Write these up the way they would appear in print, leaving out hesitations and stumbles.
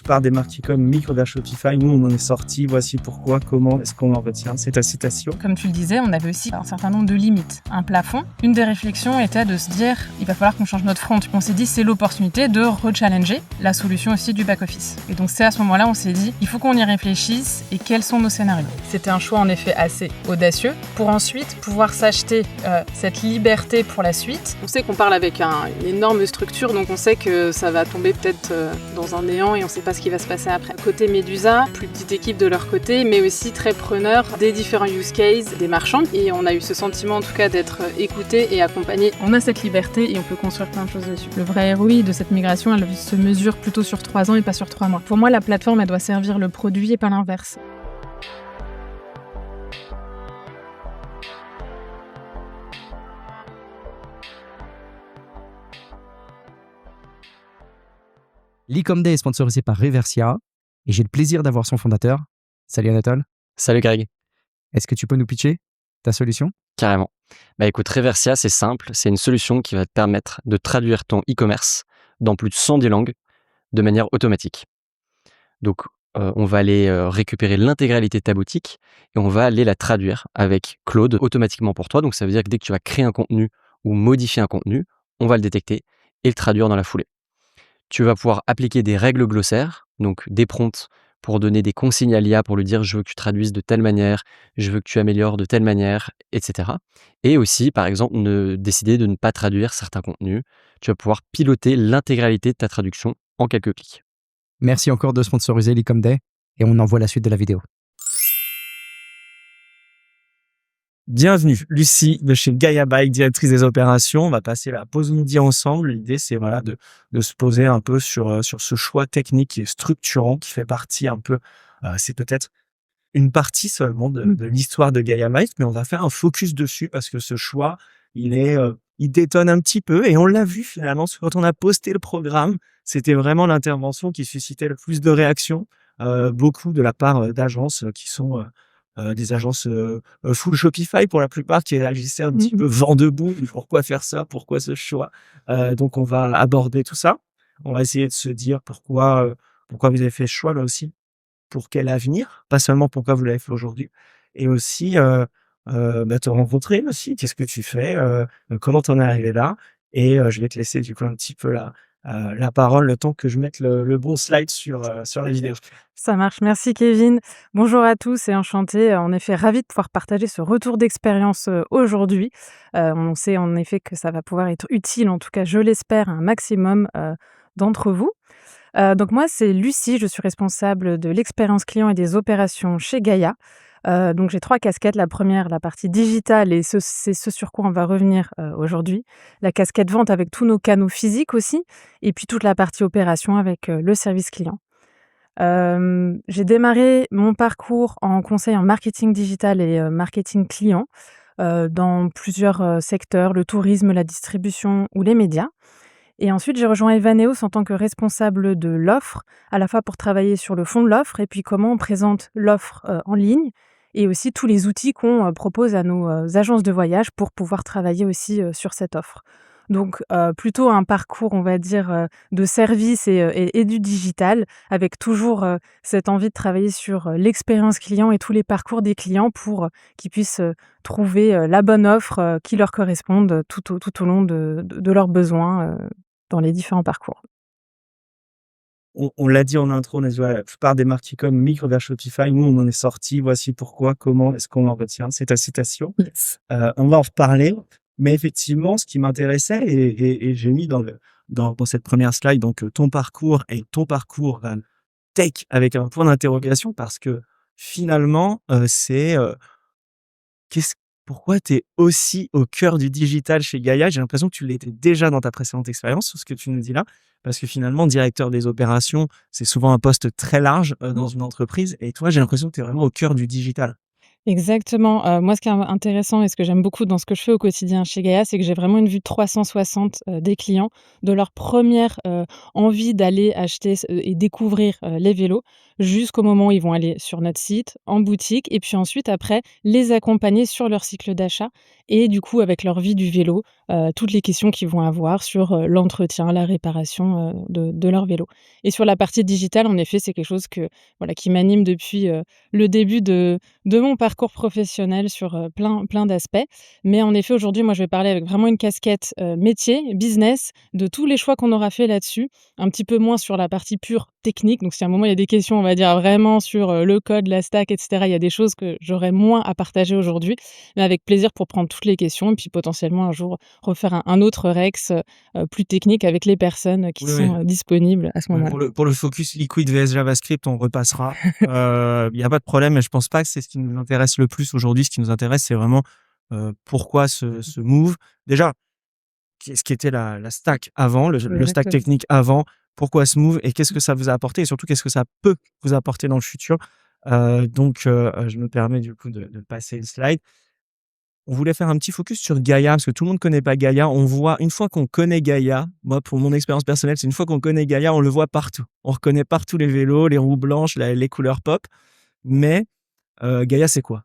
plupart des marques e-com migrent vers Shopify. Nous, on en est sortis. Voici pourquoi, comment est-ce qu'on en retient. C'est ta citation. Comme tu le disais, on avait aussi un certain nombre de limites, un plafond. Une des réflexions était de se dire, il va falloir qu'on change notre front. On s'est dit, c'est l'opportunité de rechallenger la solution aussi du back-office. Et donc c'est à ce moment-là, on s'est dit, il faut qu'on y réfléchisse et quels sont nos scénarios. C'était un choix en effet assez audacieux pour ensuite pouvoir s'acheter cette liberté pour la suite. On sait qu'on parle avec une énorme structure, donc on sait que ça va tomber peut-être dans un néant et on ne sait pas ce qui va se passer après. Côté Medusa, plus petite équipe de leur côté, mais aussi très preneur des différents use cases des marchands. Et on a eu ce sentiment en tout cas d'être écouté et accompagné. On a cette liberté et on peut construire plein de choses dessus. Le vrai ROI de cette migration, elle se mesure plutôt sur 3 ans et pas sur 3 mois. Pour moi, la plateforme, elle doit servir le produit et pas l'inverse. L'e-com Day est sponsorisé par Reversia et j'ai le plaisir d'avoir son fondateur. Salut Anatole. Salut Greg. Est-ce que tu peux nous pitcher ta solution ? Carrément. Écoute, Reversia, c'est simple. C'est une solution qui va te permettre de traduire ton e-commerce dans plus de 110 langues de manière automatique. Donc, on va aller récupérer l'intégralité de ta boutique et on va aller la traduire avec Claude automatiquement pour toi. Donc, ça veut dire que dès que tu vas créer un contenu ou modifier un contenu, on va le détecter et le traduire dans la foulée. Tu vas pouvoir appliquer des règles glossaires, donc des prompts pour donner des consignes à l'IA pour lui dire je veux que tu traduises de telle manière, je veux que tu améliores de telle manière, etc. Et aussi, par exemple, décider de ne pas traduire certains contenus. Tu vas pouvoir piloter l'intégralité de ta traduction en quelques clics. Merci encore de sponsoriser l'e-com Day et on envoie la suite de la vidéo. Bienvenue, Lucie de chez Gaia Bike, directrice des opérations. On va passer la pause midi ensemble. L'idée, c'est de se poser un peu sur ce choix technique qui est structurant, qui fait partie un peu, c'est peut-être une partie seulement de l'histoire de Gaia Bike, mais on va faire un focus dessus parce que ce choix, il détonne un petit peu et on l'a vu finalement quand on a posté le programme. C'était vraiment l'intervention qui suscitait le plus de réactions, beaucoup de la part d'agences qui sont des agences full Shopify pour la plupart qui réagissaient un petit peu vent debout. Pourquoi faire ça? Pourquoi ce choix? Donc on va aborder tout ça. On va essayer de se dire pourquoi vous avez fait ce choix là aussi. Pour quel avenir? Pas seulement pourquoi vous l'avez fait aujourd'hui. Et aussi te rencontrer aussi. Qu'est-ce que tu fais? Comment t'en es arrivé là? Et je vais te laisser du coup un petit peu la parole, le temps que je mette le bon slide sur la vidéo. Ça marche, merci Kevin. Bonjour à tous et enchantée. En effet, ravie de pouvoir partager ce retour d'expérience aujourd'hui. On sait en effet que ça va pouvoir être utile, en tout cas je l'espère, à un maximum d'entre vous. Donc moi, c'est Lucie, je suis responsable de l'expérience client et des opérations chez Gaia. Donc j'ai 3 casquettes. La première, la partie digitale et c'est ce sur quoi on va revenir aujourd'hui. La casquette vente avec tous nos canaux physiques aussi et puis toute la partie opération avec le service client. J'ai démarré mon parcours en conseil en marketing digital et marketing client dans plusieurs secteurs, le tourisme, la distribution ou les médias. Et ensuite, j'ai rejoint Evaneos en tant que responsable de l'offre, à la fois pour travailler sur le fond de l'offre et puis comment on présente l'offre en ligne et aussi tous les outils qu'on propose à nos agences de voyage pour pouvoir travailler aussi sur cette offre. Donc, plutôt un parcours, on va dire, de service et du digital, avec toujours cette envie de travailler sur l'expérience client et tous les parcours des clients pour qu'ils puissent trouver la bonne offre qui leur corresponde tout au long de leurs besoins dans les différents parcours. On l'a dit en intro, la plupart des marques e-com migrent vers Shopify. Nous, on en est sortis. Voici pourquoi, comment est-ce qu'on en retient. C'est ta citation. Yes. On va en reparler. Mais effectivement, ce qui m'intéressait, et j'ai mis dans cette première slide, donc ton parcours tech avec un point d'interrogation, parce que finalement, pourquoi tu es aussi au cœur du digital chez Gaia? J'ai l'impression que tu l'étais déjà dans ta précédente expérience, sur ce que tu nous dis là, parce que finalement, directeur des opérations, c'est souvent un poste très large dans une entreprise, et toi, j'ai l'impression que tu es vraiment au cœur du digital. Exactement. Moi, ce qui est intéressant et ce que j'aime beaucoup dans ce que je fais au quotidien chez Gaïa, c'est que j'ai vraiment une vue 360, des clients, de leur première, envie d'aller acheter et découvrir, les vélos, jusqu'au moment où ils vont aller sur notre site, en boutique et puis ensuite après, les accompagner sur leur cycle d'achat et du coup avec leur vie du vélo, toutes les questions qu'ils vont avoir sur, l'entretien, la réparation, de leur vélo. Et sur la partie digitale, en effet, c'est quelque chose que, voilà, qui m'anime depuis, le début de mon parcours professionnel sur, plein d'aspects. Mais en effet, aujourd'hui, moi, je vais parler avec vraiment une casquette, métier, business, de tous les choix qu'on aura fait là-dessus. Un petit peu moins sur la partie pure technique. Donc si à un moment, il y a des questions, on va dire vraiment sur, le code, la stack et cetera, il y a des choses que j'aurais moins à partager aujourd'hui. Mais avec plaisir pour prendre toutes les questions et puis potentiellement un jour refaire un autre Rex, plus technique avec les personnes qui Oui, oui. sont, disponibles à ce Ouais, moment-là. pour le focus Liquid vs JavaScript, on repassera. Il y a pas de problème, mais je pense pas que c'est ce qui nous intéresse le plus aujourd'hui. Ce qui nous intéresse, c'est vraiment, pourquoi ce move? Déjà, qu'est-ce qui était la stack avant, le stack Exactement. technique avant? Pourquoi ce move et qu'est-ce que ça vous a apporté? Et surtout, qu'est-ce que ça peut vous apporter dans le futur? Je me permets du coup de passer le slide. On voulait faire un petit focus sur Gaïa, parce que tout le monde connaît pas Gaïa. On voit une fois qu'on connaît Gaïa, moi, pour mon expérience personnelle, c'est une fois qu'on connaît Gaïa, on le voit partout. On reconnaît partout les vélos, les roues blanches, les couleurs pop. Mais Gaïa, c'est quoi?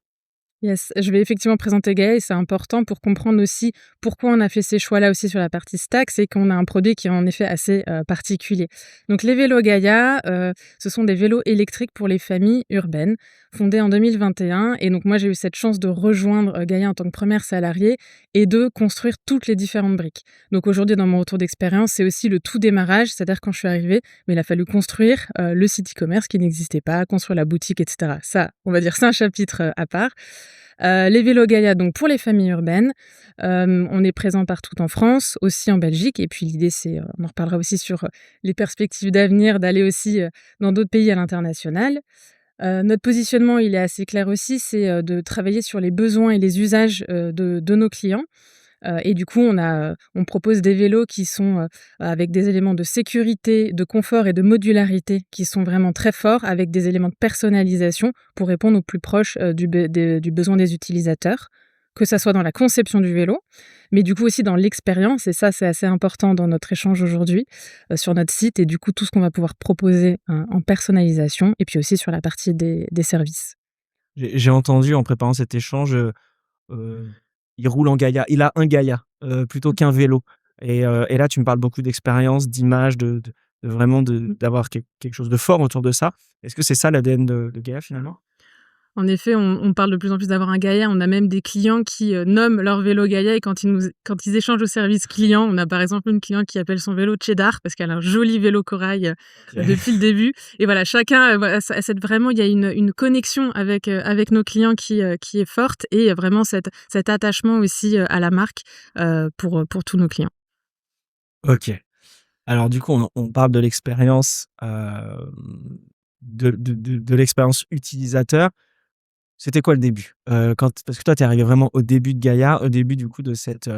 Yes, je vais effectivement présenter Gaia et c'est important pour comprendre aussi pourquoi on a fait ces choix-là aussi sur la partie stack, c'est qu'on a un produit qui est en effet assez particulier. Donc les vélos Gaia, ce sont des vélos électriques pour les familles urbaines, fondés en 2021. Et donc moi j'ai eu cette chance de rejoindre Gaia en tant que première salariée et de construire toutes les différentes briques. Donc aujourd'hui dans mon retour d'expérience, c'est aussi le tout démarrage, c'est-à-dire quand je suis arrivée, mais il a fallu construire le site e-commerce qui n'existait pas, construire la boutique, etc. Ça, on va dire c'est un chapitre à part. Les vélos Gaïa, donc pour les familles urbaines, on est présent partout en France, aussi en Belgique et puis l'idée c'est, on en reparlera aussi sur, les perspectives d'avenir, d'aller aussi, dans d'autres pays à l'international. Notre positionnement, il est assez clair aussi, c'est, de travailler sur les besoins et les usages, de nos clients. Et du coup, on propose des vélos qui sont, avec des éléments de sécurité, de confort et de modularité qui sont vraiment très forts, avec des éléments de personnalisation pour répondre au plus proche, du besoin des utilisateurs, que ça soit dans la conception du vélo, mais du coup aussi dans l'expérience et ça, c'est assez important dans notre échange aujourd'hui, sur notre site et du coup tout ce qu'on va pouvoir proposer, en personnalisation et puis aussi sur la partie des services. J'ai entendu en préparant cet échange, heu, il roule en Gaïa. Il a un Gaïa, plutôt qu'un vélo et là, tu me parles beaucoup d'expérience, d'image, de vraiment d'avoir quelque chose de fort autour de ça. Est-ce que c'est ça l'ADN de Gaïa finalement? En effet, on parle de plus en plus d'avoir un Gaïa. On a même des clients qui, nomment leur vélo Gaïa et quand ils échangent au service client, on a par exemple une cliente qui appelle son vélo Cheddar parce qu'elle a un joli vélo corail, OK. depuis le début et voilà chacun, voilà ça cette vraiment il y a une connexion avec nos clients qui est forte et vraiment cet attachement aussi, à la marque, pour tous nos clients. OK. Alors du coup, on parle de l'expérience, de l'expérience utilisateur. C'était quoi le début? Parce que toi, tu es arrivé vraiment au début de Gaïa, au début du coup de cette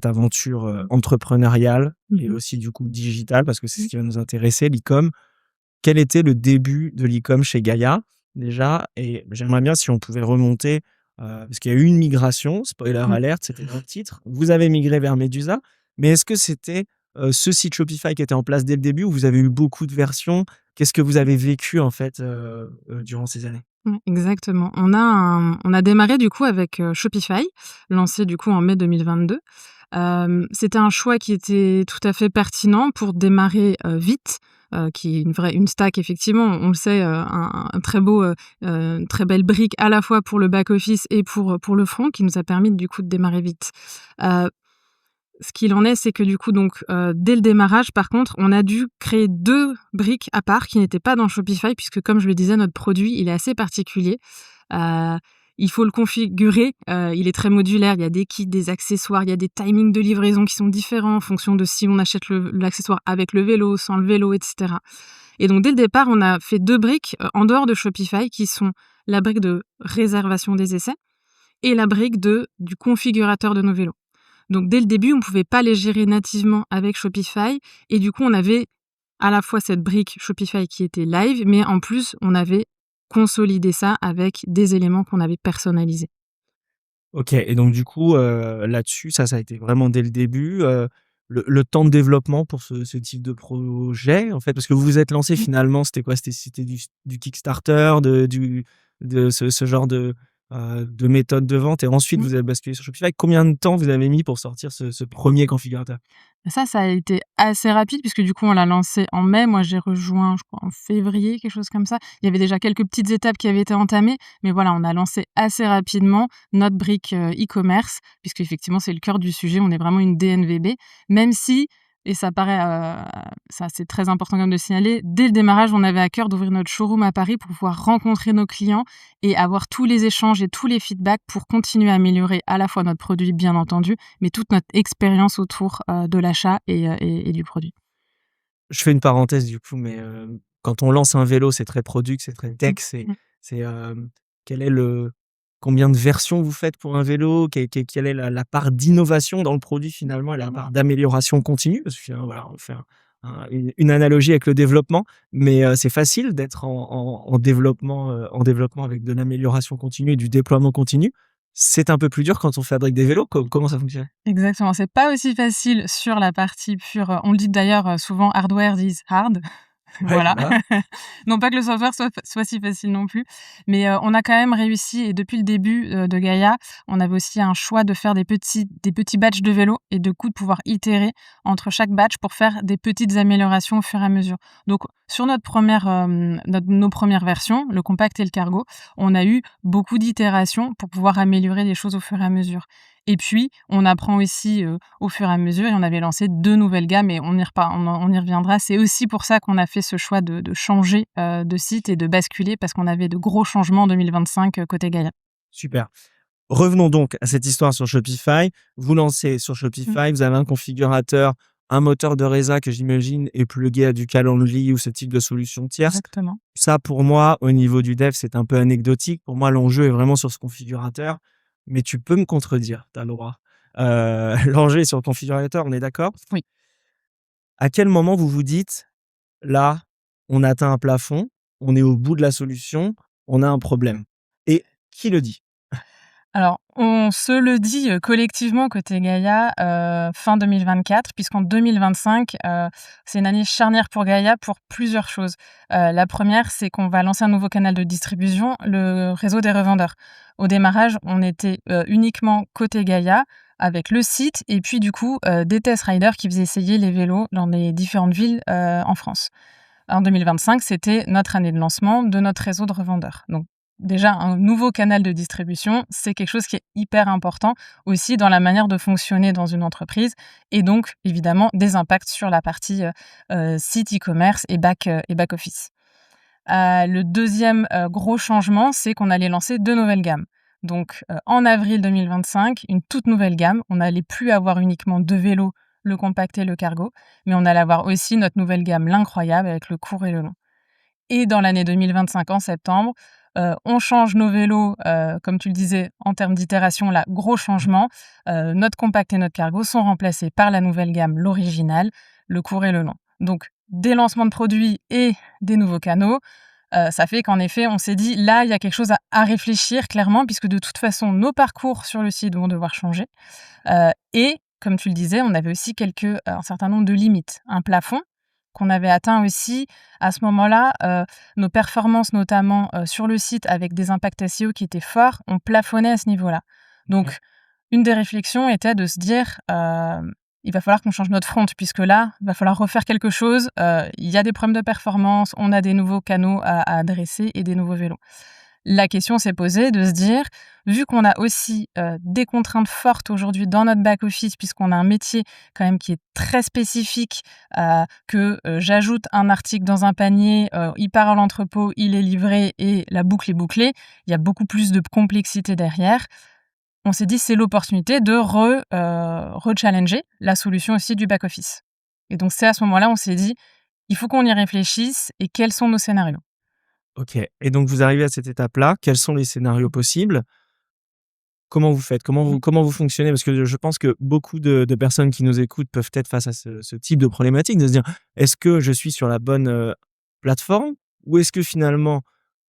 aventure, entrepreneuriale et Mmh. aussi du coup digitale, parce que c'est ce qui va nous intéresser, l'e-com. Quel était le début de l'e-com chez Gaïa, déjà? Et j'aimerais bien si on pouvait remonter, parce qu'il y a eu une migration, spoiler Mmh. alert, c'était dans le titre. Vous avez migré vers Medusa, mais est-ce que c'était, ce site Shopify qui était en place dès le début ou vous avez eu beaucoup de versions? Qu'est-ce que vous avez vécu en fait, durant ces années? Exactement. On a démarré du coup avec, Shopify, lancé du coup en mai 2022. C'était un choix qui était tout à fait pertinent pour démarrer, vite, qui est une stack effectivement, on le sait, un très beau, très belle brique à la fois pour le back office et pour le front qui nous a permis du coup de démarrer vite. Heu Ce qu'il en est, c'est que du coup donc, dès le démarrage par contre, on a dû créer 2 briques à part qui n'étaient pas dans Shopify puisque comme je le disais, notre produit, il est assez particulier. Heu, il faut le configurer, il est très modulaire, il y a des kits, des accessoires, il y a des timings de livraison qui sont différents en fonction de si on achète l'accessoire avec le vélo, sans le vélo et cetera. Et donc dès le départ, on a fait 2 briques, en dehors de Shopify qui sont la brique de réservation des essais et la brique du configurateur de nos vélos. Donc dès le début, on ne pouvait pas les gérer nativement avec Shopify et du coup, on avait à la fois cette brique Shopify qui était live, mais en plus, on avait consolider ça avec des éléments qu'on avait personnalisés. OK et donc du coup, là-dessus, ça a été vraiment dès le début, le temps de développement pour ce type de projet, en fait? Parce que vous vous êtes lancés finalement, c'était quoi? C'était du Kickstarter, de ce genre de méthode de vente et ensuite Mmh. vous avez basculé sur Shopify. Combien de temps vous avez mis pour sortir ce 1er configurateur? Ça a été assez rapide puisque du coup, on l'a lancé en mai. Moi, j'ai rejoint, je crois, en février, quelque chose comme ça. Il y avait déjà quelques petites étapes qui avaient été entamées, mais voilà, on a lancé assez rapidement notre brique, e-commerce puisqu'effectivement, c'est le cœur du sujet. On est vraiment une DNVB, même si et ça paraît, ça c'est très important quand même de signaler, dès le démarrage, on avait à cœur d'ouvrir notre showroom à Paris pour pouvoir rencontrer nos clients et avoir tous les échanges et tous les feedbacks pour continuer à améliorer à la fois notre produit, bien entendu, mais toute notre expérience autour, de l'achat et du produit. Je fais une parenthèse du coup, mais quand on lance un vélo, c'est très product, c'est très Mmh. tech, c'est quel est le combien de versions vous faites pour un vélo? Quelle est la part d'innovation dans le produit finalement et la part d'amélioration continue? Parce que finalement, voilà, on fait une analogie avec le développement, mais c'est facile d'être en développement avec de l'amélioration continue et du déploiement continu. C'est un peu plus dur quand on fabrique des vélos. Comment ça fonctionne? Exactement, c'est pas aussi facile sur la partie pure, on le dit d'ailleurs, souvent: «Hardware is hard». Ouais, Voilà. voilà. Non pas que le software soit si facile non plus, mais on a quand même réussi et depuis le début, de Gaïa, on avait aussi un choix de faire des petits batchs de vélos et de coup de pouvoir itérer entre chaque batch pour faire des petites améliorations au fur et à mesure. Donc sur nos premières versions, le compact et le cargo, on a eu beaucoup d'itérations pour pouvoir améliorer les choses au fur et à mesure. Et puis, on apprend aussi, au fur et à mesure et on avait lancé 2 nouvelles gammes et on y reviendra. C'est aussi pour ça qu'on a fait ce choix de changer, de site et de basculer parce qu'on avait de gros changements en 2025, côté Gaïa. Super. Revenons donc à cette histoire sur Shopify. Vous lancez sur Mmh. Shopify, vous avez un configurateur, un moteur de résa que j'imagine est plugué à du Calendly ou ce type de solution tierce. Exactement. Ça, pour moi, au niveau du dev, c'est un peu anecdotique. Pour moi, l'enjeu est vraiment sur ce configurateur, mais tu peux me contredire, tu as le droit. L'enjeu est sur le configurateur, on est d'accord? Oui. À quel moment vous vous dites: «Là, on atteint un plafond, on est au bout de la solution, on a un problème» et qui le dit? Alors, on se le dit, collectivement côté Gaïa, fin 2024 puisqu'en 2025, c'est une année charnière pour Gaïa pour plusieurs choses. La première, c'est qu'on va lancer un nouveau canal de distribution, le réseau des revendeurs. Au démarrage, on était, uniquement côté Gaïa avec le site et puis du coup, des test riders qui faisaient essayer les vélos dans les différentes villes, en France. En 2025, c'était notre année de lancement de notre réseau de revendeurs. Donc déjà, un nouveau canal de distribution, c'est quelque chose qui est hyper important aussi dans la manière de fonctionner dans une entreprise et donc évidemment des impacts sur la partie, site e-commerce et back office. Le deuxième gros changement, c'est qu'on allait lancer 2 nouvelles gammes. Donc, en avril 2025, une toute nouvelle gamme. On n'allait plus avoir uniquement 2 vélos, le compact et le cargo, mais on allait avoir aussi notre nouvelle gamme, l'incroyable, avec le court et le long. Et dans l'année 2025, en septembre, on change nos vélos, comme tu le disais, en termes d'itération, là, gros changement. Notre compact et notre cargo sont remplacés par la nouvelle gamme, l'original, le court et le long. Donc, des lancements de produits et des nouveaux canaux, ça fait qu'en effet, on s'est dit: «Là, il y a quelque chose à réfléchir clairement», puisque de toute façon, nos parcours sur le site vont devoir changer. Et comme tu le disais, on avait aussi un certain nombre de limites. Un plafond qu'on avait atteint aussi à ce moment-là, nos performances notamment, sur le site avec des impacts SEO qui étaient forts, on plafonnait à ce niveau-là. Donc une des réflexions était de se dire, «Il va falloir qu'on change notre front puisque là, il va falloir refaire quelque chose, il y a des problèmes de performance, on a des nouveaux canaux à adresser et des nouveaux vélos». La question s'est posée de se dire, vu qu'on a aussi, des contraintes fortes aujourd'hui dans notre back office puisqu'on a un métier quand même qui est très spécifique, j'ajoute un article dans un panier, il part à l'entrepôt, il est livré et la boucle est bouclée. Il y a beaucoup plus de complexité derrière. On s'est dit: «C'est l'opportunité de rechallenger la solution aussi du back office» et donc c'est à ce moment-là, on s'est dit: «Il faut qu'on y réfléchisse et quels sont nos scénarios?» OK et donc vous arrivez à cette étape-là. Quels sont les scénarios possibles? Comment vous faites? Comment vous fonctionnez? Parce que je pense que beaucoup de personnes qui nous écoutent peuvent être face à ce type de problématique, de se dire: «Est-ce que je suis sur la bonne, plateforme? Ou est-ce que finalement,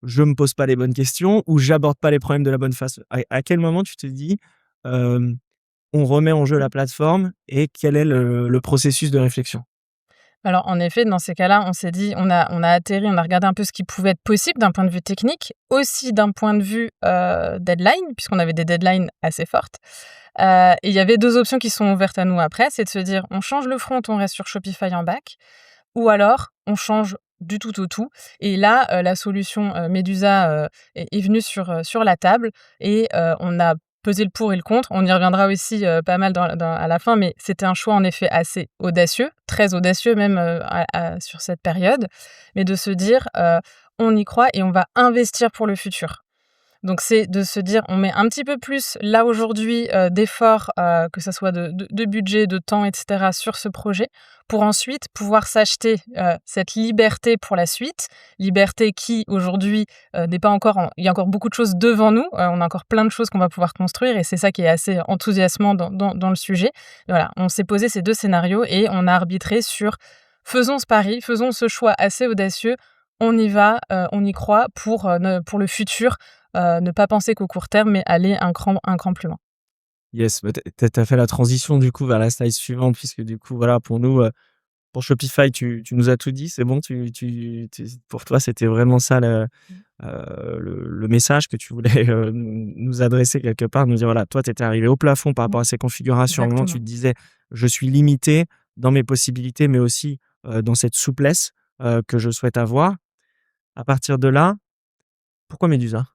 je me pose pas les bonnes questions ou j'aborde pas les problèmes de la bonne façon. À quel moment tu te dis, on remet en jeu la plateforme et quel est le processus de réflexion? Alors, en effet, dans ces cas-là, on s'est dit, on a atterri, on a regardé un peu ce qui pouvait être possible d'un point de vue technique, aussi d'un point de vue deadline, puisqu'on avait des deadlines assez fortes. Et il y avait 2 options qui sont ouvertes à nous après, c'est de se dire, on change le front, on reste sur Shopify en back, ou alors on change du tout au tout. Et là, la solution Medusa est venue sur la table et on a pesé le pour et le contre. On y reviendra aussi pas mal à la fin, mais c'était un choix en effet assez audacieux, très audacieux même sur cette période, mais de se dire on y croit et on va investir pour le futur. Donc c'est de se dire, on met un petit peu plus là aujourd'hui d'efforts, que ça soit de budget, de temps, et cetera, sur ce projet, pour ensuite pouvoir s'acheter cette liberté pour la suite. Liberté qui aujourd'hui n'est pas encore, il y a encore beaucoup de choses devant nous. On a encore plein de choses qu'on va pouvoir construire et c'est ça qui est assez enthousiasmant dans le sujet. Voilà, on s'est posé ces 2 scénarios et on a arbitré sur faisons ce pari, faisons ce choix assez audacieux. On y va, on y croit pour le futur. Ne pas penser qu'au court terme, mais aller un cran plus loin. Yes, bah, tu as fait la transition du coup vers la slide suivante puisque du coup voilà pour nous, pour Shopify tu nous as tout dit, c'est bon, pour toi c'était vraiment ça le message que tu voulais nous adresser quelque part, nous dire voilà, toi tu étais arrivé au plafond par rapport à ces configurations. À un moment tu te disais: «Je suis limité dans mes possibilités, mais aussi, dans cette souplesse, que je souhaite avoir». À partir de là, pourquoi Medusa?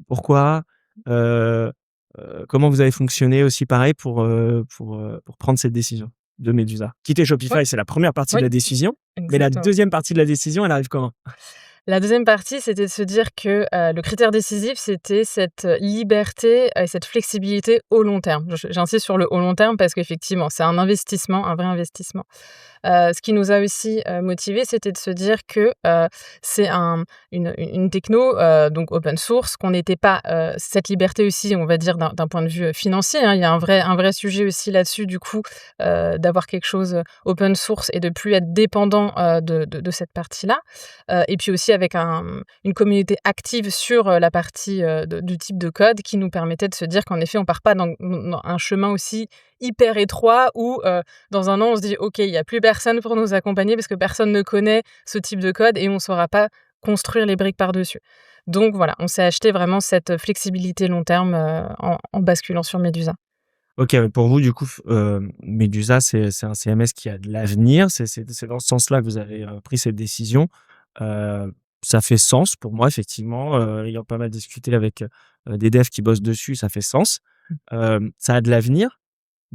Pourquoi? Heu comment vous avez fonctionné aussi pareil pour prendre cette décision de Medusa? Quitter Shopify, Ouais, c'est la première partie de oui, la décision, mais la exactement. deuxième partie de la décision, elle arrive comment? La deuxième partie, c'était de se dire que, le critère décisif, c'était cette liberté et cette flexibilité au long terme. J'insiste sur le au long terme parce qu'effectivement, c'est un investissement, un vrai investissement. Ce qui nous a aussi motivés, c'était de se dire que c'est une techno donc open source, qu'on n'était pas cette liberté aussi, on va dire d'un point de vue financier, hein. Il y a un vrai sujet aussi là-dessus du coup, d'avoir quelque chose open source et de plus être dépendant de cette partie-là. Et puis aussi avec une communauté active sur la partie du type de code qui nous permettait de se dire qu'en effet on part pas dans un chemin aussi hyper étroit où dans un an, on se dit: «OK, il y a plus personne pour nous accompagner parce que personne ne connaît ce type de code et on saura pas construire les briques par-dessus». Donc voilà, on s'est acheté vraiment cette flexibilité long terme, en basculant sur Medusa. OK, mais pour vous du coup Medusa c'est un CMS qui a de l'avenir, c'est dans ce sens-là que vous avez, pris cette décision. Ça fait sens pour moi effectivement, ayant pas mal discuté avec, des devs qui bossent dessus, ça fait sens. Ça a de l'avenir.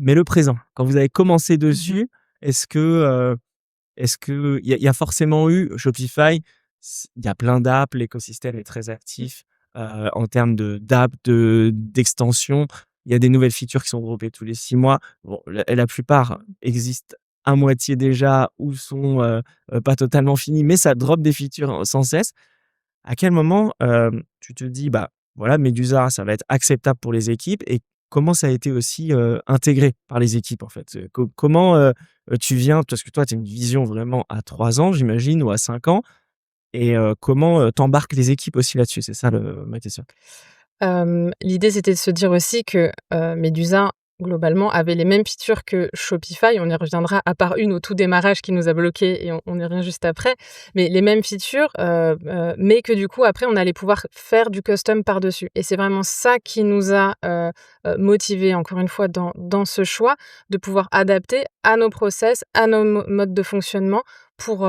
Mais le présent, quand vous avez commencé Mmh. dessus, est-ce que il y a forcément eu Shopify, il y a plein d'apps, l'écosystème est très actif, en termes d'apps, d'extensions. Il y a des nouvelles features qui sont droppées tous les 6 mois. Bon, la plupart existent à moitié déjà ou sont, pas totalement finies, mais ça drop des features sans cesse. À quel moment, tu te dis: «Bah, voilà, Medusa, ça va être acceptable pour les équipes» et comment ça a été aussi, intégré par les équipes, en fait? Comment, tu viens parce que toi, tu as une vision vraiment à 3 ans, j'imagine, ou à 5 ans et comment, tu embarques les équipes aussi là-dessus? C'est ça ma question. L'idée, c'était de se dire aussi que, Medusa, globalement, avait les mêmes features que Shopify. On y reviendra, à part une au tout démarrage qui nous a bloqués et on y revient juste après. Mais les mêmes features, mais que du coup, après, on allait pouvoir faire du custom par-dessus. Et c'est vraiment ça qui nous a, motivés, encore une fois, dans ce choix, de pouvoir adapter à nos process, à nos modes de fonctionnement pour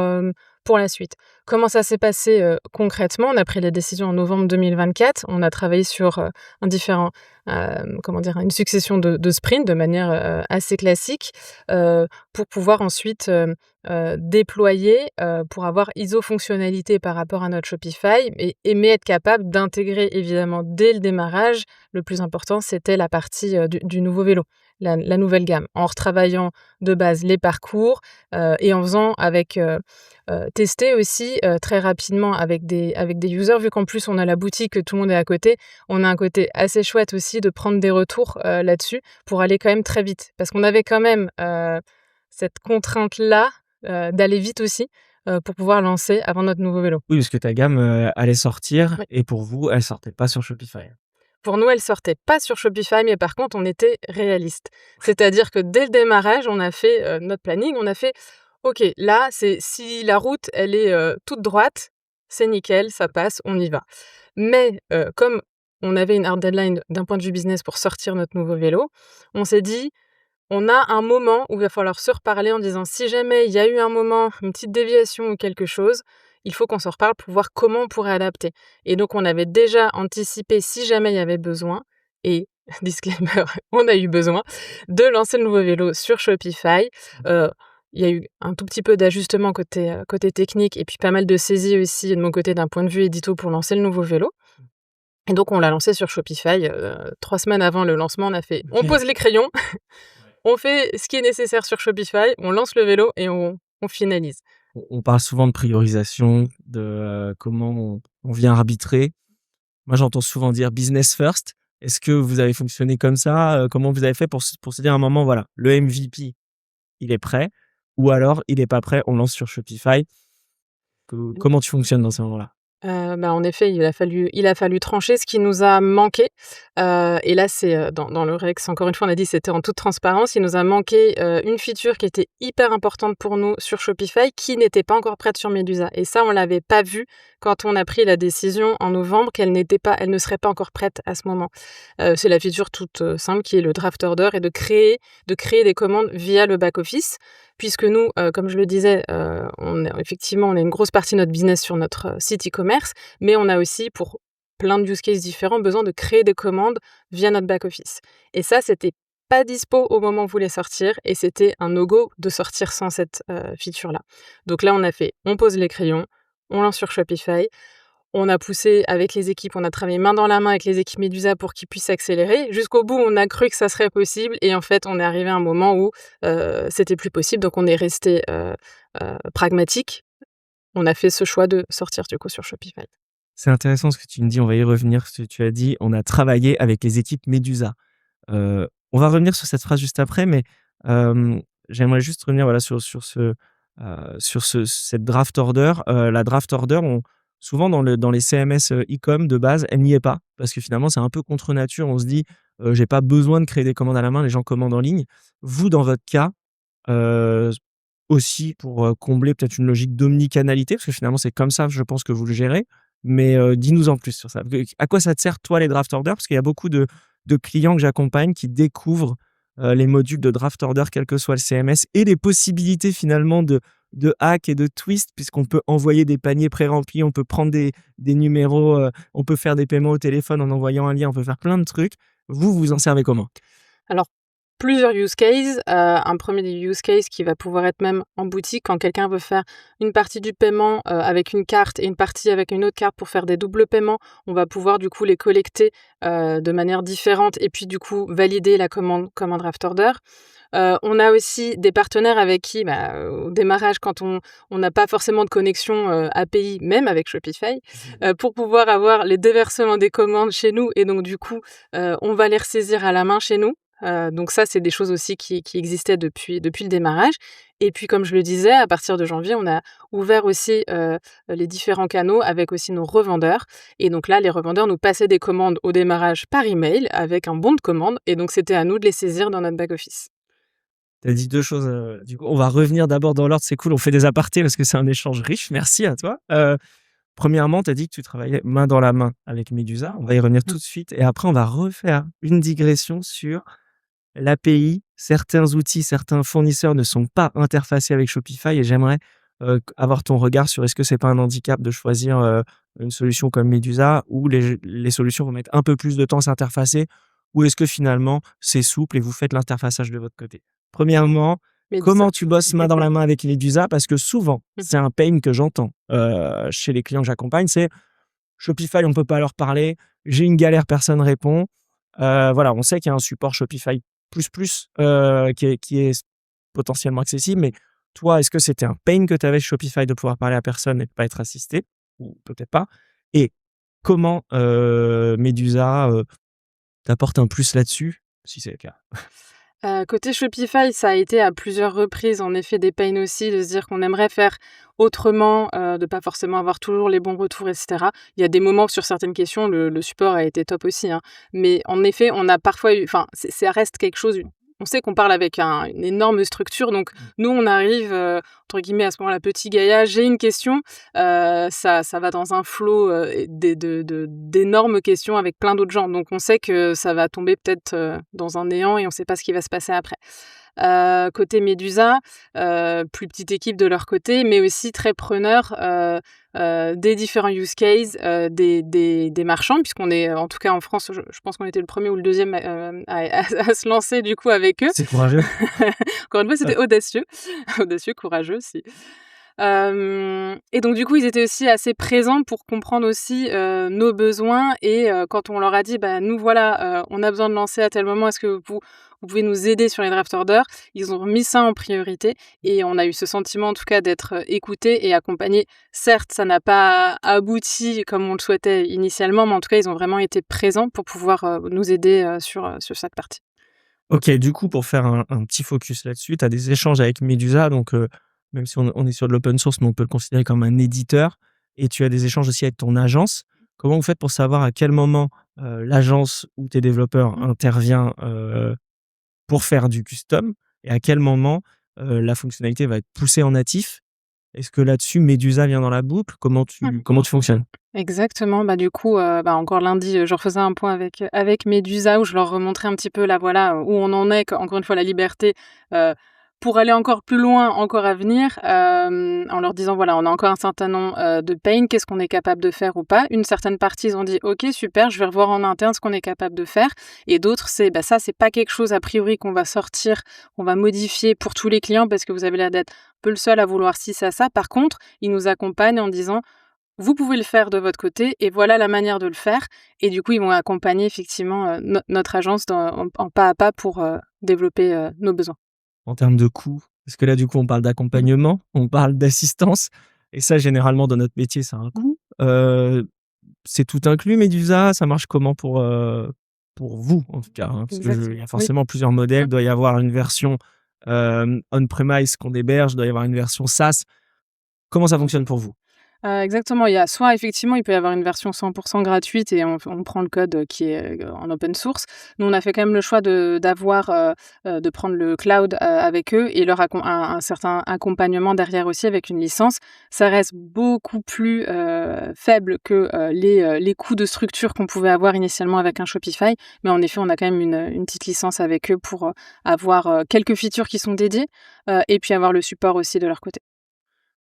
la suite. Comment ça s'est passé, concrètement? On a pris la décision en novembre 2024. On a travaillé sur, une succession de sprints de manière, assez classique, pour pouvoir ensuite, déployer, pour avoir iso-fonctionnalité par rapport à notre Shopify mais être capable d'intégrer évidemment dès le démarrage, le plus important, c'était la partie, du nouveau vélo, la nouvelle gamme. En retravaillant de base les parcours, et en faisant tester aussi, très rapidement avec des users, vu qu'en plus on a la boutique, que tout le monde est à côté. On a un côté assez chouette aussi de prendre des retours, là-dessus pour aller quand même très vite. Parce qu'on avait quand même, cette contrainte-là, d'aller vite aussi. pour pouvoir lancer avant notre nouveau vélo. Oui, parce que ta gamme, allait sortir Oui. et pour vous, elle sortait pas sur Shopify? Pour nous, elle sortait pas sur Shopify, mais par contre, on était réalistes. C'est-à-dire que dès le démarrage, on a fait, notre planning, on a fait: «OK, là, c'est si la route, elle est, toute droite, c'est nickel, ça passe, on y va». Mais, comme on avait une hard deadline d'un point de vue business pour sortir notre nouveau vélo, on s'est dit: «On a un moment où il va falloir se reparler en disant si jamais il y a eu un moment, une petite déviation ou quelque chose, il faut qu'on se reparle pour voir comment on pourrait adapter». Et donc on avait déjà anticipé si jamais il y avait besoin et disclaimer, on a eu besoin de lancer le nouveau vélo sur Shopify. Heu, il y a eu un tout petit peu d'ajustement côté technique et puis pas mal de saisies aussi de mon côté d'un point de vue édito pour lancer le nouveau vélo. Et donc on l'a lancé sur Shopify, 3 semaines avant le lancement, on a fait: «On OK. pose les crayons, on fait ce qui est nécessaire sur Shopify, on lance le vélo et on finalise». On parle souvent de priorisation, de, comment on vient arbitrer. Moi, j'entends souvent dire business first. Est-ce que vous avez fonctionné comme ça? Comment vous avez fait pour se dire à un moment, voilà, le MVP, il est prêt ou alors il est pas prêt, on lance sur Shopify? Comment tu fonctionnes dans ces moments-là? Bah, en effet, il a fallu trancher ce qui nous a manqué, et là, c'est, dans le Rex, encore une fois, on a dit c'était en toute transparence. Il nous a manqué, une feature qui était hyper importante pour nous sur Shopify, qui n'était pas encore prête sur Medusa et ça, on l'avait pas vu quand on a pris la décision en novembre elle ne serait pas encore prête à ce moment. C'est la feature toute, simple qui est le draft order et de créer des commandes via le back office. Puisque nous, comme je le disais, on a une grosse partie de notre business sur notre, site e-commerce, mais on a aussi, pour plein de use cases différents, besoin de créer des commandes via notre back office. Et ça, c'était pas dispo au moment où on voulait sortir et c'était un no-go de sortir sans cette, feature-là. Donc là, on a fait: on pose les crayons, on lance sur Shopify. On a poussé avec les équipes, on a travaillé main dans la main avec les équipes Medusa pour qu'ils puissent accélérer. Jusqu'au bout, on a cru que ça serait possible et en fait, on est arrivé à un moment où, c'était plus possible, donc on est resté pragmatique. On a fait ce choix de sortir du coup sur Shopify. C'est intéressant ce que tu me dis, on va y revenir. Ce que tu as dit, on a travaillé avec les équipes Medusa. On va revenir sur cette phrase juste après, mais j'aimerais juste revenir voilà, sur cette draft order. La draft order, souvent dans les CMS e-com de base, elle n'y est pas. Parce que finalement, c'est un peu contre nature. On se dit, j'ai pas besoin de créer des commandes à la main, les gens commandent en ligne. Vous, dans votre cas, euh, aussi pour combler peut-être une logique d'omnicanalité, parce que finalement, c'est comme ça, je pense que vous le gérez. Mais dis-nous en plus sur ça. À quoi ça te sert, toi, les draft orders? Parce qu'il y a beaucoup de clients que j'accompagne qui découvrent les modules de draft order, quel que soit le CMS, et les possibilités finalement de hack et de twist, puisqu'on peut envoyer des paniers pré-remplis, on peut prendre des numéros, on peut faire des paiements au téléphone en envoyant un lien, on peut faire plein de trucs. Vous, vous en servez comment? Alors, plusieurs use cases. Un premier des use cases qui va pouvoir être même en boutique quand quelqu'un veut faire une partie du paiement, avec une carte et une partie avec une autre carte pour faire des doubles paiements. On va pouvoir du coup les collecter, de manière différente et puis du coup valider la commande comme un draft order. On a aussi des partenaires avec qui, au démarrage quand on n'a pas forcément de connexion, API, même avec Shopify, pour pouvoir avoir les déversements des commandes chez nous et donc du coup, on va les ressaisir à la main chez nous. Donc ça, c'est des choses aussi qui existaient depuis le démarrage et puis comme je le disais, à partir de janvier, on a ouvert aussi, les différents canaux avec aussi nos revendeurs et donc là, les revendeurs nous passaient des commandes au démarrage par email avec un bon de commande et donc c'était à nous de les saisir dans notre back office. Tu as dit 2 choses, du coup, on va revenir d'abord dans l'ordre, c'est cool, on fait des apartés parce que c'est un échange riche. Merci à toi. Premièrement, tu as dit que tu travaillais main dans la main avec Medusa. On va y revenir tout de suite et après on va refaire une digression sur l'API. Certains outils, certains fournisseurs ne sont pas interfacés avec Shopify et j'aimerais, avoir ton regard sur est-ce que c'est pas un handicap de choisir, une solution comme Medusa où les solutions vont mettre un peu plus de temps à s'interfacer ou est-ce que finalement c'est souple et vous faites l'interfaçage de votre côté? Premièrement, Mais dis ça. comment tu bosses main dans la main avec Medusa? Parce que souvent, c'est un pain que j'entends, chez les clients que j'accompagne, c'est Shopify, on peut pas leur parler, j'ai une galère, personne répond. Voilà, on sait qu'il y a un support Shopify qui est potentiellement accessible, mais toi, est-ce que c'était un pain que tu avais chez Shopify de pouvoir parler à personne et de pas être assisté? Ou peut-être pas? Et comment, Medusa, t'apporte un plus là-dessus? Si c'est le cas. Côté Shopify, ça a été à plusieurs reprises, en effet, des pains aussi, de se dire qu'on aimerait faire autrement, de pas forcément avoir toujours les bons retours et cetera. Il y a des moments sur certaines questions, le support a été top aussi, hein. Mais en effet, on a parfois eu enfin, ça reste quelque chose on sait qu'on parle avec une énorme structure, donc nous, on arrive, entre guillemets, à ce moment-là: «Petit Gaïa, j'ai une question». Ça va dans un flow, d'énormes questions avec plein d'autres gens. Donc on sait que ça va tomber peut-être, dans un néant et on sait pas ce qui va se passer après. Côté Medusa, plus petite équipe de leur côté, mais aussi très preneur, des différents use cases, des marchands, puisqu'on est, en tout cas en France, je pense qu'on était le premier ou le deuxième à se lancer du coup avec eux. C'est courageux. Encore une fois, c'était audacieux. Audacieux, courageux aussi. Et donc du coup, ils étaient aussi assez présents pour comprendre aussi, nos besoins et quand on leur a dit: «Bah, nous voilà, on a besoin de lancer à tel moment, est-ce que vous pouvez nous aider sur les draft orders?» Ils ont mis ça en priorité et on a eu ce sentiment en tout cas d'être, écoutés et accompagnés. Certes, ça n'a pas abouti comme on le souhaitait initialement, mais en tout cas, ils ont vraiment été présents pour pouvoir, nous aider, sur cette partie. OK, du coup, pour faire un petit focus là-dessus, tu as des échanges avec Medusa, donc même si on est sur de l'open source, mais on peut le considérer comme un éditeur et tu as des échanges aussi avec ton agence. Comment vous faites pour savoir à quel moment, l'agence ou tes développeurs intervient, pour faire du custom et à quel moment, la fonctionnalité va être poussée en natif? Est-ce que là-dessus, Medusa vient dans la boucle? Comment tu fonctionnes? Exactement, bah, du coup, encore lundi, je refaisais un point avec Medusa où je leur remontrais un petit peu là, voilà, où on en est, encore une fois la liberté, heu, pour aller encore plus loin, encore à venir, en leur disant: «Voilà, on a encore un certain nombre, de pain, qu'est-ce qu'on est capable de faire ou pas?» Une certaine partie, ils ont dit: «OK, super, je vais revoir en interne ce qu'on est capable de faire» et d'autres, c'est: «Bah, ça, c'est pas quelque chose a priori qu'on va sortir, qu'on va modifier pour tous les clients parce que vous avez l'air d'être un peu le seul à vouloir ci, ça». Par contre, ils nous accompagnent en disant: vous pouvez le faire de votre côté et voilà la manière de le faire et du coup, ils vont accompagner effectivement, notre agence en pas à pas pour, développer, nos besoins. En termes de coûts? Parce que là, du coup, on parle d'accompagnement, on parle d'assistance et ça, généralement, dans notre métier, ça a un coût. C'est tout inclus Medusa? Ça marche comment pour vous, en tout cas, hein? Parce que il y a Oui. forcément plusieurs modèles. Doit y avoir une version, on-premise qu'on héberge, doit y avoir une version SaaS. Comment ça fonctionne pour vous? Exactement, il y a soit effectivement, il peut y avoir une version 100 gratuite et on prend le code, qui est, en open source. Nous, on a fait quand même le choix de prendre le cloud, avec eux et leur un certain accompagnement derrière aussi avec une licence. Ça reste beaucoup plus, faible que, les coûts de structure qu'on pouvait avoir initialement avec un Shopify. Mais en effet, on a quand même une petite licence avec eux pour, avoir, quelques features qui sont dédiées, et puis avoir le support aussi de leur côté.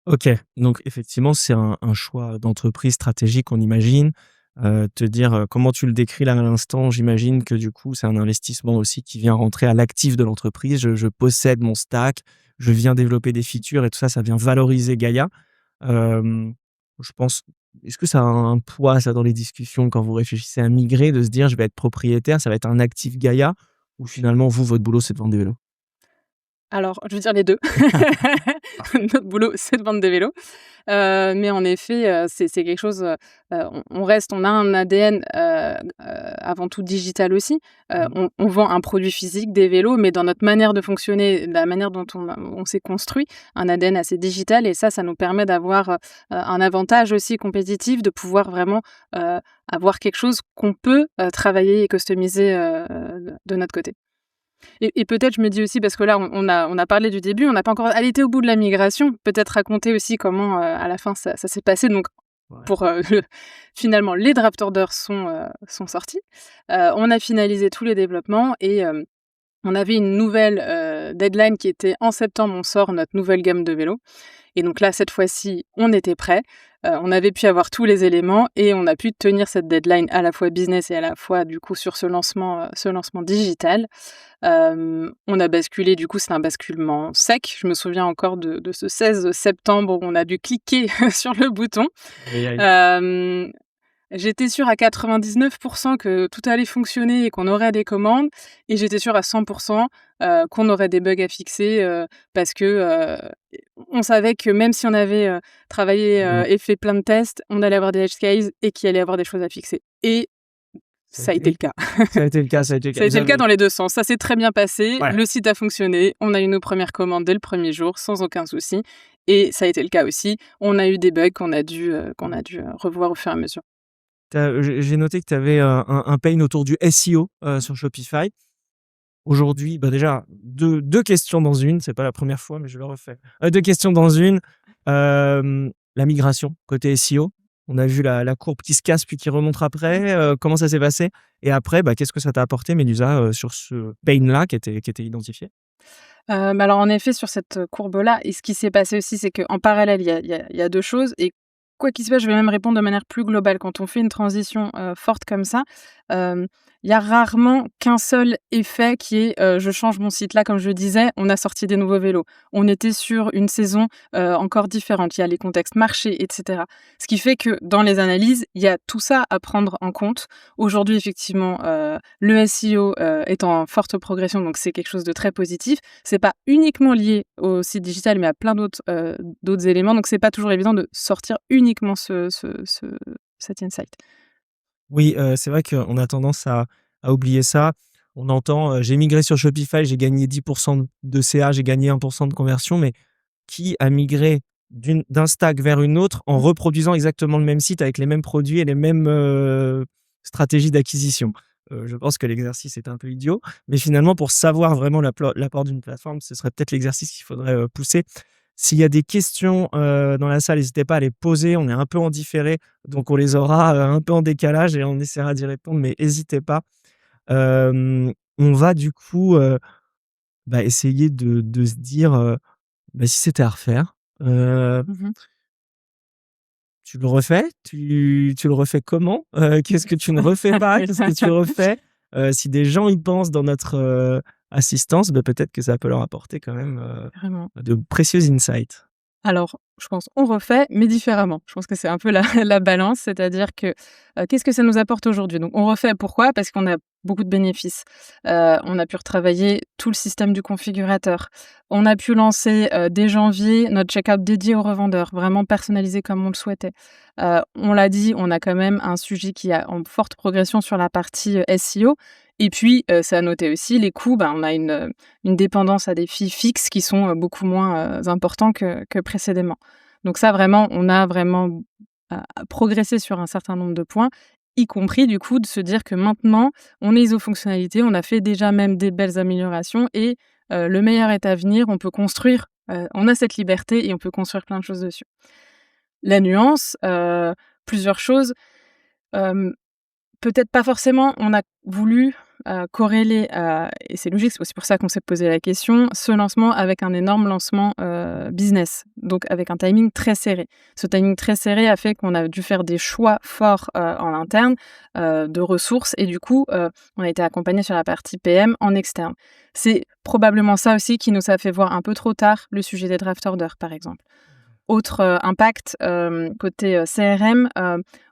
OK, donc effectivement, c'est un choix d'entreprise stratégique, on imagine. Te dire, comment tu le décris là à l'instant, j'imagine que du coup, c'est un investissement aussi qui vient rentrer à l'actif de l'entreprise. Je possède mon stack, je viens développer des features et tout ça, ça vient valoriser Gaïa. Hem, je pense est-ce que ça a un poids ça dans les discussions quand vous réfléchissez à migrer, de se dire: «Je vais être propriétaire, ça va être un actif Gaïa» ou finalement vous, votre boulot, c'est de vendre des vélos? Alors, je veux dire les 2. Notre boulot, c'est de vendre des vélos. Mais en effet, c'est quelque chose, on a un ADN, avant tout digital aussi. Mmh. On vend un produit physique, des vélos, mais dans notre manière de fonctionner, la manière dont on s'est construit, un ADN assez digital et ça nous permet d'avoir, un avantage aussi compétitif, de pouvoir vraiment, avoir quelque chose qu'on peut, travailler et customiser, de notre côté. Et peut-être je me dis aussi parce que là on a parlé du début, on n'a pas encore été au bout de la migration, peut-être raconter aussi comment, à la fin ça s'est passé donc Ouais. pour, finalement les draft orders sont sortis. On a finalisé tous les développements et on avait une nouvelle, deadline qui était en septembre, on sort notre nouvelle gamme de vélos et donc là, cette fois-ci, on était prêts. On avait pu avoir tous les éléments et on a pu tenir cette deadline à la fois business et à la fois, du coup, sur ce lancement digital. On a basculé, du coup, c'est un basculement sec. Je me souviens encore de ce 16 septembre où on a dû cliquer sur le bouton. Aïe, aïe. Hem J'étais sûre à 99 que tout allait fonctionner et qu'on aurait des commandes et j'étais sûre à 100 qu'on aurait des bugs à fixer, parce que, on savait que même si on avait, travaillé, Mmh. et fait plein de tests, on allait avoir des edge cases et qu'il allait y avoir des choses à fixer et Ça a été le cas. Ça a été le cas. Ça a été le cas dans les deux sens. Ça s'est très bien passé. Ouais. Le site a fonctionné. On a eu nos premières commandes dès le premier jour, sans aucun souci. Et ça a été le cas aussi. On a eu des bugs qu'on a dû revoir au fur et à mesure. J'ai noté que tu avais un pain autour du SEO sur Shopify. Aujourd'hui, déjà, deux questions dans une. C'est pas la première fois, mais je le refais. Deux questions dans une. La migration côté SEO. On a vu la courbe qui se casse puis qui remonte après. Comment ça s'est passé? Et après, qu'est-ce que ça t'a apporté, Médusa, sur ce pain-là qui était identifié? Alors en effet, sur cette courbe-là, et ce qui s'est passé aussi, c'est qu'en parallèle, il y a deux choses. Et quoi qu'il se passe, je vais même répondre de manière plus globale. Quand on fait une transition forte comme ça, il y a rarement qu'un seul effet qui est je change mon site. Là, comme je le disais, on a sorti des nouveaux vélos. On était sur une saison encore différente. Il y a les contextes marchés, etc. Ce qui fait que dans les analyses, il y a tout ça à prendre en compte. Aujourd'hui, effectivement, le SEO est en forte progression, donc c'est quelque chose de très positif. C'est pas uniquement lié au site digital, mais à plein d'autres éléments. Donc c'est pas toujours évident de sortir uniquement cet insight. Oui, c'est vrai qu'on a tendance à oublier ça. On entend, j'ai migré sur Shopify, j'ai gagné 10% de CA, j'ai gagné 1% de conversion, mais qui a migré d'un stack vers une autre en reproduisant exactement le même site avec les mêmes produits et les mêmes stratégies d'acquisition? Je pense que l'exercice est un peu idiot, mais finalement, pour savoir vraiment l'apport d'une plateforme, ce serait peut-être l'exercice qu'il faudrait pousser. S'il y a des questions dans la salle, n'hésitez pas à les poser. On est un peu en différé, donc on les aura un peu en décalage et on essaiera d'y répondre, mais n'hésitez pas. On va du coup essayer de se dire si c'était à refaire, tu le refais? Tu le refais comment? Qu'est-ce que tu ne refais pas? Qu'est-ce que tu refais? Si des gens y pensent dans notre assistance, peut-être que ça peut leur apporter quand même Vraiment. de précieux insights. Alors, je pense on refait, mais différemment. Je pense que c'est un peu la balance, c'est-à-dire que, qu'est-ce que ça nous apporte aujourd'hui? Donc on refait, pourquoi? Parce qu'on a beaucoup de bénéfices. On a pu retravailler tout le système du configurateur. On a pu lancer, dès janvier, notre checkout dédié aux revendeurs, vraiment personnalisé comme on le souhaitait. On l'a dit, on a quand même un sujet qui est en forte progression sur la partie, SEO. Et puis, c'est à noter aussi les coûts, on a une dépendance à des fees fixes qui sont, beaucoup moins, importants que précédemment. Donc ça vraiment, on a vraiment progressé sur un certain nombre de points, y compris du coup de se dire que maintenant, on est ISO fonctionnalité, on a fait déjà même des belles améliorations et le meilleur est à venir. On peut construire, on a cette liberté et on peut construire plein de choses dessus. La nuance, plusieurs choses, peut-être pas forcément, on a voulu corréler, et c'est logique, c'est aussi pour ça qu'on s'est posé la question, ce lancement avec un énorme lancement business, donc avec un timing très serré. Ce timing très serré a fait qu'on a dû faire des choix forts en interne de ressources et du coup, on a été accompagné sur la partie PM en externe. C'est probablement ça aussi qui nous a fait voir un peu trop tard le sujet des draft orders, par exemple. Autre impact, côté CRM,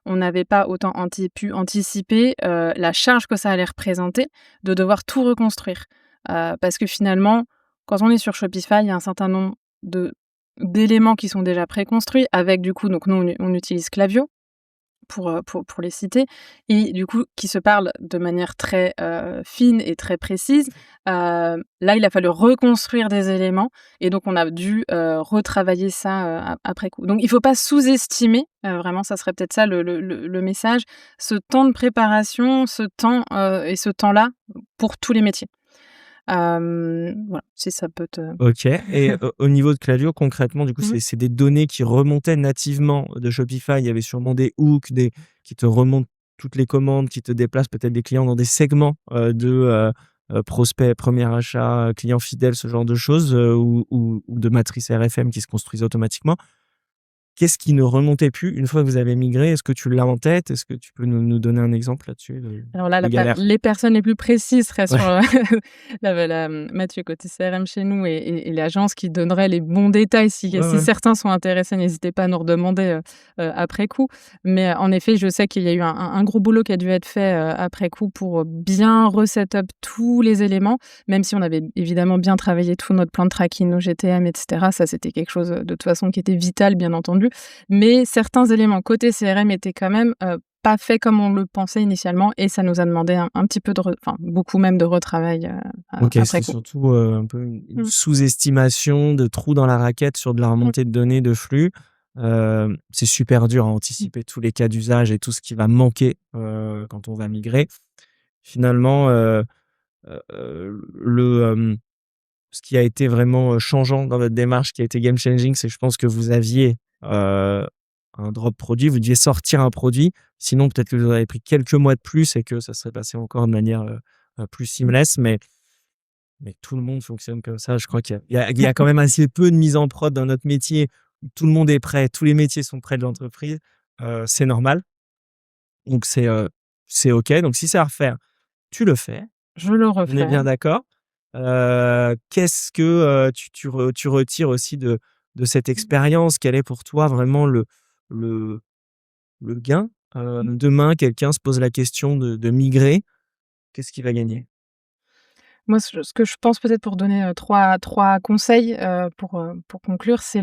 on n'avait pas autant pu anticiper la charge que ça allait représenter de devoir tout reconstruire. Parce que finalement, quand on est sur Shopify, il y a un certain nombre d'éléments qui sont déjà préconstruits avec du coup, donc nous on utilise Klaviyo pour les citer et du coup qui se parlent de manière très fine et très précise. Là, il a fallu reconstruire des éléments et donc on a dû retravailler ça après coup. Donc il faut pas sous-estimer, vraiment ça serait peut-être ça le message, ce temps de préparation, ce temps et ce temps-là pour tous les métiers. Voilà, si ça peut te... OK. Et au niveau de Klaviyo, concrètement, du coup, c'est des données qui remontaient nativement de Shopify. Il y avait sûrement des hooks, qui te remontent toutes les commandes, qui te déplacent peut-être des clients dans des segments de prospects, premier achat, clients fidèles, ce genre de choses, ou de matrices RFM qui se construisent automatiquement. Qu'est-ce qui ne remontait plus une fois que vous avez migré? Est-ce que tu l'as en tête? Est-ce que tu peux nous donner un exemple là-dessus? Alors là, les personnes les plus précises seraient sur Mathieu côté CRM chez nous et l'agence qui donnerait les bons détails. Si certains sont intéressés, n'hésitez pas à nous redemander après coup. Mais en effet, je sais qu'il y a eu un gros boulot qui a dû être fait après coup pour bien reset-up tous les éléments, même si on avait évidemment bien travaillé tout notre plan de tracking, nos GTM, etc. Ça, c'était quelque chose de toute façon qui était vital, bien entendu. Mais certains éléments côté CRM étaient quand même pas fait comme on le pensait initialement et ça nous a demandé un petit peu beaucoup même de retravail, Ok, après c'est coup. surtout un peu une Mmh. sous-estimation de trous dans la raquette sur de la Mmh. remontée de données, de flux. C'est super dur à anticiper tous les cas d'usage et tout ce qui va manquer quand on va migrer. Finalement, ce qui a été vraiment changeant dans votre démarche, qui a été game changing, c'est que je pense que vous aviez un drop produit, vous deviez sortir un produit. Sinon, peut-être que vous auriez pris quelques mois de plus et que ça serait passé encore de manière plus seamless. Mais tout le monde fonctionne comme ça. Je crois qu'il y a quand même assez peu de mise en prod dans notre métier. Tout le monde est prêt, tous les métiers sont prêts de l'entreprise. C'est normal. Donc, c'est OK. Donc, si c'est à refaire, tu le fais. Je le On est referai. bien d'accord. Qu'est-ce que tu retires aussi de cette expérience? Quel est pour toi vraiment le, le gain? Demain, quelqu'un se pose la question de migrer. Qu'est-ce qu'il va gagner? Moi, ce que je pense peut-être pour donner, trois conseils, pour conclure, c'est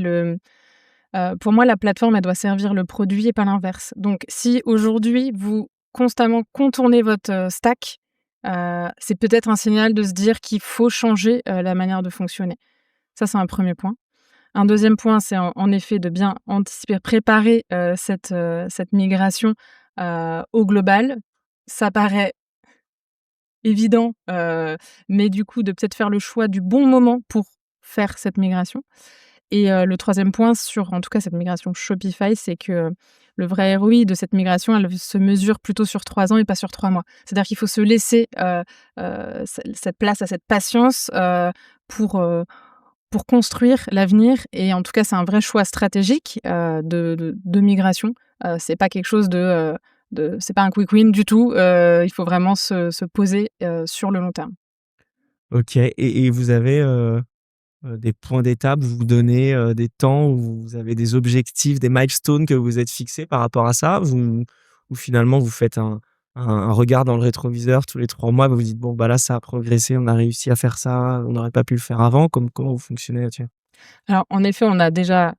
pour moi, la plateforme, elle doit servir le produit et pas l'inverse. Donc si aujourd'hui, vous constamment contournez votre, stack, c'est peut-être un signal de se dire qu'il faut changer, la manière de fonctionner. Ça, c'est un premier point. Un deuxième point, c'est en effet de bien anticiper, préparer, cette migration, au global. Ça paraît évident, mais du coup, de peut-être faire le choix du bon moment pour faire cette migration. Et le troisième point sur, en tout cas, cette migration Shopify, c'est que le vrai ROI de cette migration, elle se mesure plutôt sur 3 ans et pas sur 3 mois. C'est-à-dire qu'il faut se laisser, cette place à cette patience, pour construire l'avenir et en tout cas, c'est un vrai choix stratégique, de migration. C'est pas quelque chose c'est pas un quick win du tout, il faut vraiment se poser, sur le long terme. OK, et vous avez, des points d'étape, vous vous donnez, des temps où vous avez des objectifs, des milestones que vous êtes fixés par rapport à ça? Ou finalement vous faites un regard dans le rétroviseur tous les 3 mois, vous vous dites: «Bon, bah, là, ça a progressé, on a réussi à faire ça, on n'aurait pas pu le faire avant». Comment vous fonctionnez là-dessus? Alors, en effet, on a déjà,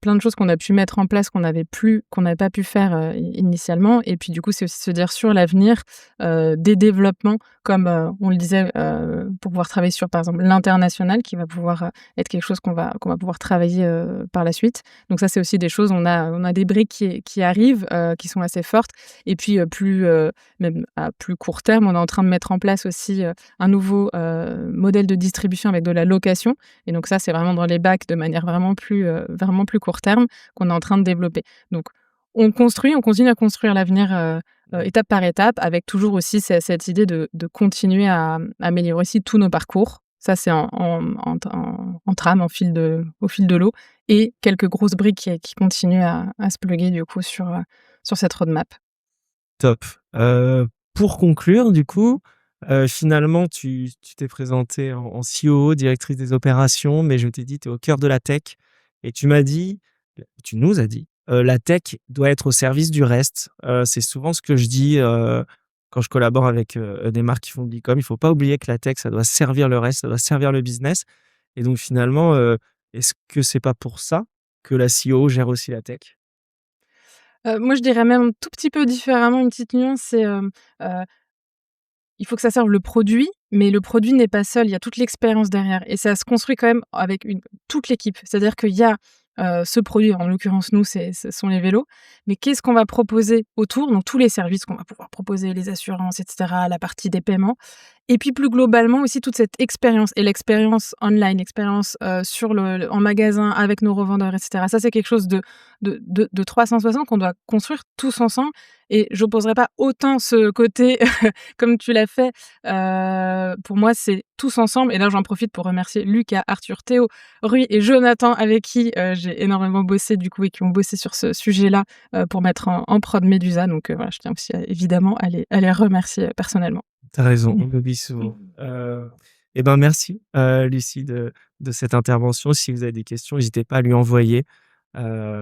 plein de choses qu'on a pu mettre en place qu'on n'avait pas pu faire, initialement et puis, du coup, c'est aussi se dire sur l'avenir, des développements comme, on le disait, pour pouvoir travailler sur, par exemple, l'international qui va pouvoir, être quelque chose qu'on va pouvoir travailler, par la suite. Donc ça, c'est aussi des choses on a des briques qui arrivent, qui sont assez fortes et puis, même à plus court terme, on est en train de mettre en place aussi, un nouveau, modèle de distribution avec de la location et donc ça, c'est vraiment dans les bacs de manière vraiment plus court terme qu'on est en train de développer. Donc on continue à construire l'avenir, étape par étape avec toujours aussi cette idée de continuer à améliorer aussi tous nos parcours. Ça, c'est en trame, au fil de l'eau et quelques grosses briques qui continuent à se plugger du coup sur cette roadmap. Top. Pour conclure, du coup, finalement, tu t'es présentée en COO, directrice des opérations, mais je t'ai dit, tu es au cœur de la tech et tu nous as dit, la tech doit être au service du reste. C'est souvent ce que je dis, quand je collabore avec, des marques qui font de l'e-com. Il faut pas oublier que la tech, ça doit servir le reste, ça doit servir le business et donc finalement, est-ce que c'est pas pour ça que la COO gère aussi la tech? Moi, je dirais même un tout petit peu différemment, une petite nuance, c'est, il faut que ça serve le produit, mais le produit n'est pas seul, il y a toute l'expérience derrière et ça se construit quand même avec toute l'équipe. C'est-à-dire qu'il y a, ce produit, en l'occurrence nous, ce sont les vélos, mais qu'est-ce qu'on va proposer autour? Donc tous les services qu'on va pouvoir proposer, les assurances et cetera, la partie des paiements et puis plus globalement aussi toute cette expérience et l'expérience online, l'expérience, sur en magasin avec nos revendeurs et cetera. Ça, c'est quelque chose de 360 qu'on doit construire tous ensemble et j'opposerai pas autant ce côté comme tu l'as fait. Pour moi, c'est tous ensemble et là, j'en profite pour remercier Lucas, Arthur, Théo, Rui et Jonathan avec qui, j'ai énormément bossé du coup et qui ont bossé sur ce sujet-là, pour mettre en prod Medusa donc voilà, je tiens aussi évidemment à les remercier, personnellement. T'as raison, on l'oublie souvent. Et ben merci, Lucie de cette intervention. Si vous avez des questions, n'hésitez pas à lui envoyer,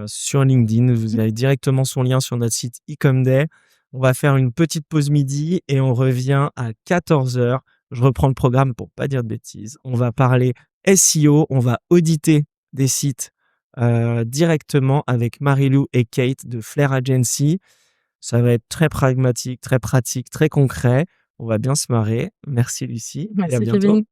sur LinkedIn. Vous avez directement son lien sur notre site Ecomday. On va faire une petite pause midi et on revient à 14h. Je reprends le programme pour pas dire de bêtises. On va parler SEO, on va auditer des sites, directement avec Marilou et Kate de Flair Agency. Ça va être très pragmatique, très pratique, très concret. On va bien se marrer. Merci Lucie et à Merci bientôt. Kevin.